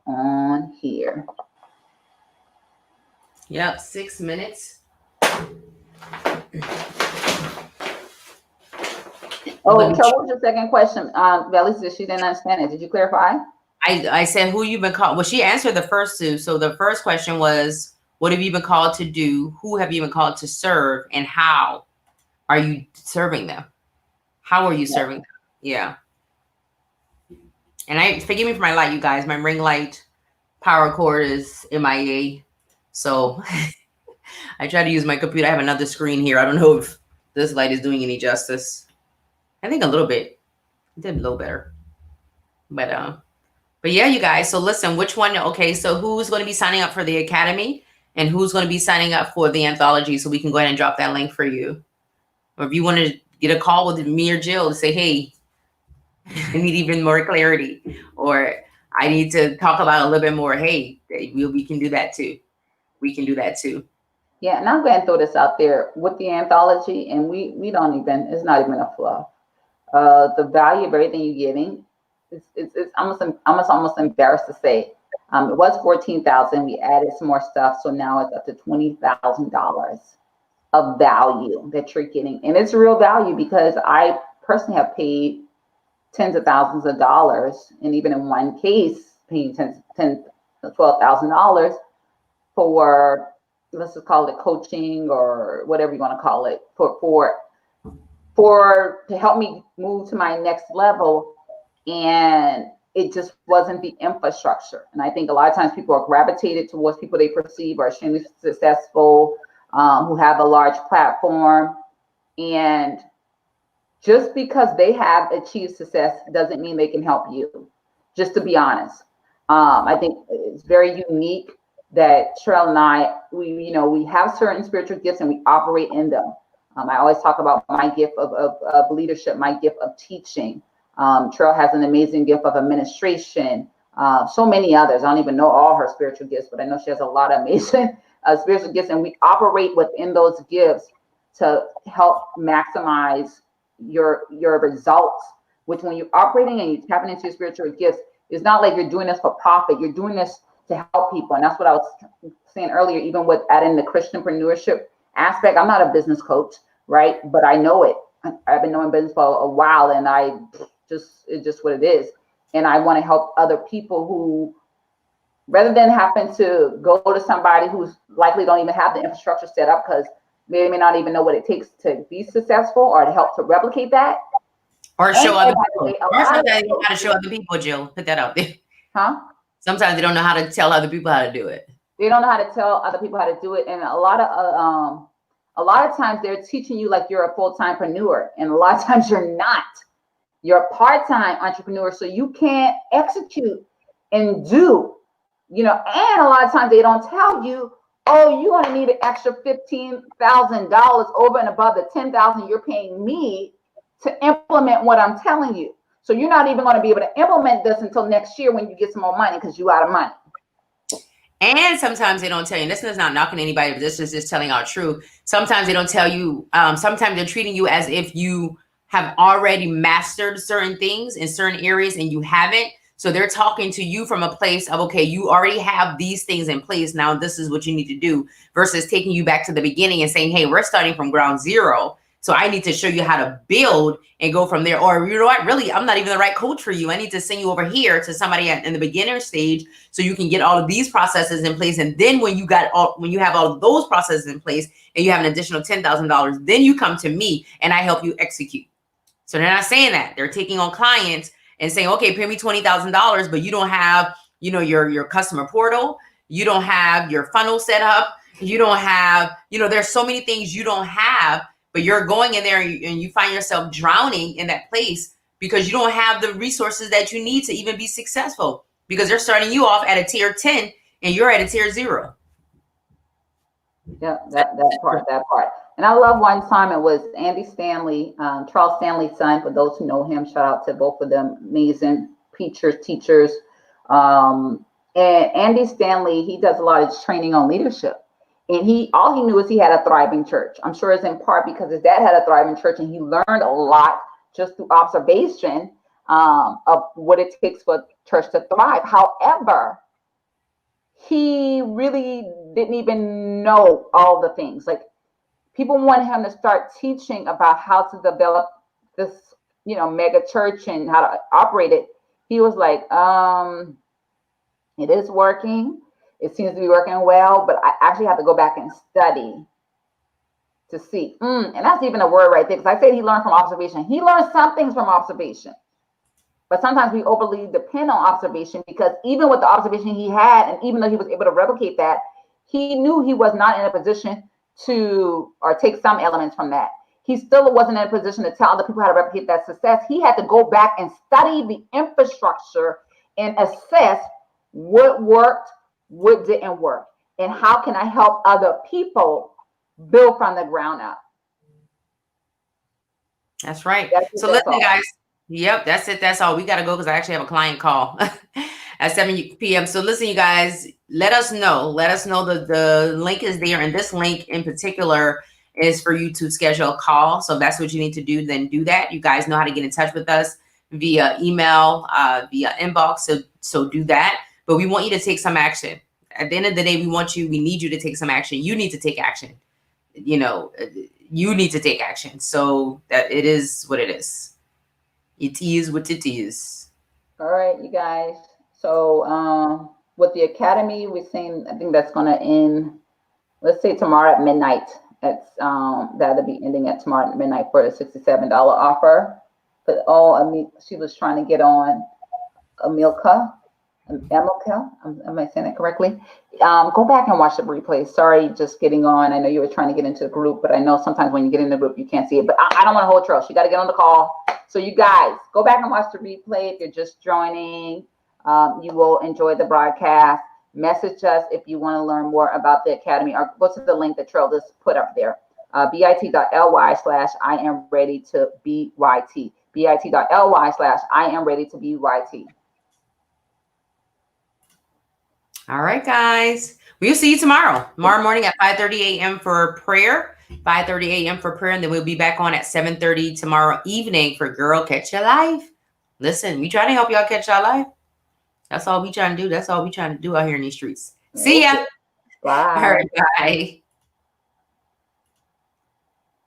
on here. Yep, 6 minutes. Oh, so what was your second question? Belly said she didn't understand it. Did you clarify? I said, who you've been called? Well, she answered the first two. So the first question was, what have you been called to do? Who have you been called to serve? And how are you serving them? How are you serving them? Yeah. And forgive me for my light, you guys. My ring light power cord is MIA. So I try to use my computer. I have another screen here. I don't know if this light is doing any justice. I think a little bit. It did a little better. But yeah, you guys. So listen, which one? Okay, so who's going to be signing up for the Academy and who's going to be signing up for the anthology? So we can go ahead and drop that link for you. Or if you want to get a call with me or Jill to say, hey, I need even more clarity, or I need to talk about a little bit more. Hey, we can do that too. We can do that too. Yeah, and I'm going to throw this out there with the anthology, and we don't even, it's not even a fluff. The value of everything you're getting, it's almost embarrassed to say. It was $14,000. We added some more stuff, so now it's up to $20,000 of value that you're getting, and it's real value because I personally have paid tens of thousands of dollars, and even in one case, paying $10,000 to $12,000 for, let's just call it coaching or whatever you want to call it, for to help me move to my next level. And it just wasn't the infrastructure. And I think a lot of times people are gravitated towards people they perceive are extremely successful, who have a large platform. And just because they have achieved success doesn't mean they can help you, just to be honest. I think it's very unique that Treal and I, we have certain spiritual gifts and we operate in them. I always talk about my gift of leadership, my gift of teaching. Treal has an amazing gift of administration. So many others. I don't even know all her spiritual gifts, but I know she has a lot of amazing spiritual gifts, and we operate within those gifts to help maximize your results. Which, when you're operating and you're tapping into your spiritual gifts, it's not like you're doing this for profit. You're doing this to help people, and that's what I was saying earlier. Even with adding the Christianpreneurship aspect, I'm not a business coach, right? But I know it. I've been knowing business for a while, and it's just what it is. And I want to help other people who, rather than having to go to somebody who's likely don't even have the infrastructure set up because they may not even know what it takes to be successful or to help to replicate that, Or show other people. Way, Or sometimes they don't know how to show other people, Jill. Put that out there. Huh? Sometimes they don't know how to tell other people how to do it. They don't know how to tell other people how to do it. And a lot of times they're teaching you like you're a full-time preneur. And a lot of times you're not. You're a part-time entrepreneur. So you can't execute and do, and a lot of times they don't tell you, oh, you're going to need an extra $15,000 over and above the $10,000 you're paying me to implement what I'm telling you. So you're not even going to be able to implement this until next year when you get some more money because you out of money. And sometimes they don't tell you, this is not knocking anybody, but this is just telling our truth. Sometimes they don't tell you, sometimes they're treating you as if you have already mastered certain things in certain areas and you haven't. So they're talking to you from a place of, okay, you already have these things in place. Now this is what you need to do, versus taking you back to the beginning and saying, hey, we're starting from ground zero. So I need to show you how to build and go from there. Or, you know what, really, I'm not even the right coach for you. I need to send you over here to somebody in the beginner stage so you can get all of these processes in place. And then when you have all of those processes in place and you have an additional $10,000, then you come to me and I help you execute. So they're not saying that. They're taking on clients and saying, okay, pay me $20,000, but you don't have, your customer portal. You don't have your funnel set up. You don't have, there's so many things you don't have. But you're going in there and you find yourself drowning in that place because you don't have the resources that you need to even be successful, because they're starting you off at a tier 10 and you're at a tier 0. Yeah, that part. And I love one time it was Andy Stanley, Charles Stanley's son. For those who know him, shout out to both of them, amazing teachers. And Andy Stanley, he does a lot of training on leadership. And all he knew is he had a thriving church. I'm sure it's in part because his dad had a thriving church and he learned a lot just through observation of what it takes for a church to thrive. However, he really didn't even know all the things. Like, people wanted him to start teaching about how to develop this, mega church and how to operate it. He was like, it is working. It seems to be working well, but I actually have to go back and study to see. And that's even a word right there, because I said he learned from observation. He learned some things from observation, but sometimes we overly depend on observation, because even with the observation he had, and even though he was able to replicate that, he knew he was not in a position to, or take some elements from that. He still wasn't in a position to tell other people how to replicate that success. He had to go back and study the infrastructure and assess what worked, what didn't work, and how can I help other people build from the ground up. That's right. So listen, guys. Yep, that's it. That's all. We got to go because I actually have a client call at 7 p.m. So listen, you guys, let us know. Let us know that the link is there. And this link in particular is for you to schedule a call. So if that's what you need to do, then do that. You guys know how to get in touch with us via email, via inbox. So do that. But we want you to take some action. At the end of the day, we need you to take some action. You need to take action. You need to take action. So that it is what it is. It is what it is. All right, you guys. So with the Academy, we're saying, I think that's going to end, let's say tomorrow at midnight. That'll be ending at tomorrow at midnight for the $67 offer. But she was trying to get on Amilka. Am I saying it correctly? Go back and watch the replay. Sorry, just getting on. I know you were trying to get into the group, but I know sometimes when you get in the group, you can't see it. But I don't want to hold Treals. You got to get on the call. So you guys, go back and watch the replay. If you're just joining, you will enjoy the broadcast. Message us if you want to learn more about the Academy, or go to the link that Treals just put up there. bit.ly/I am ready to BYT. bit.ly/I am ready to BYT. All right, guys. We'll see you tomorrow morning at 5:30 a.m. for prayer. 5:30 a.m. for prayer, and then we'll be back on at 7:30 tomorrow evening for Girl Catch Your Life. Listen, we try to help y'all catch your life. That's all we trying to do. That's all we trying to do out here in these streets. See ya. Bye. All right, bye.